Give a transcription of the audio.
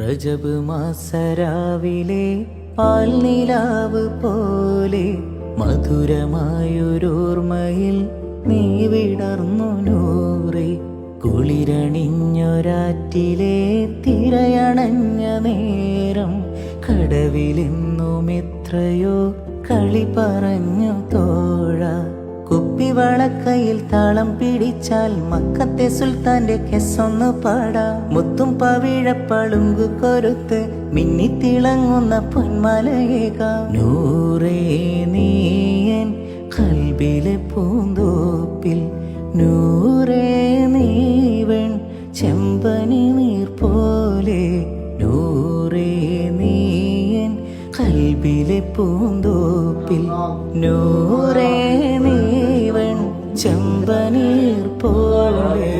റജബ് മാസരാവിലെ പാൽനിലാവ് പോലെ മധുരമായൊരോർമ്മയിൽ നീ വിടർന്നു നൂറേ. കുളിരണിഞ്ഞൊരാറ്റിലെ തിരയണഞ്ഞ നേരം കടവിലെന്നും എത്രയോ കളി പറഞ്ഞു തോഴ. കുപ്പിവളക്കയിൽ താളം പിടിച്ചാൽ മക്കത്തെ സുൽത്താന്റെ കെസ്സൊന്ന് പാടാം. മുത്തും പവിഴപ്പളുങ്കു കൊരുത്ത് മിന്നിത്തിളങ്ങുന്ന പൊന്മലയേകാം. നൂറേ നീയൻ കൽബിലെ പൂന്തോപ്പിൽ, നൂറേ നീവൻ ചെമ്പനി നീർ പോലെ. നൂറേ നീയൻ കൽബിലെ പൂന്തോപ്പിൽ, നൂറേ നീവൻ ചെമ്പനീർ പോലെ.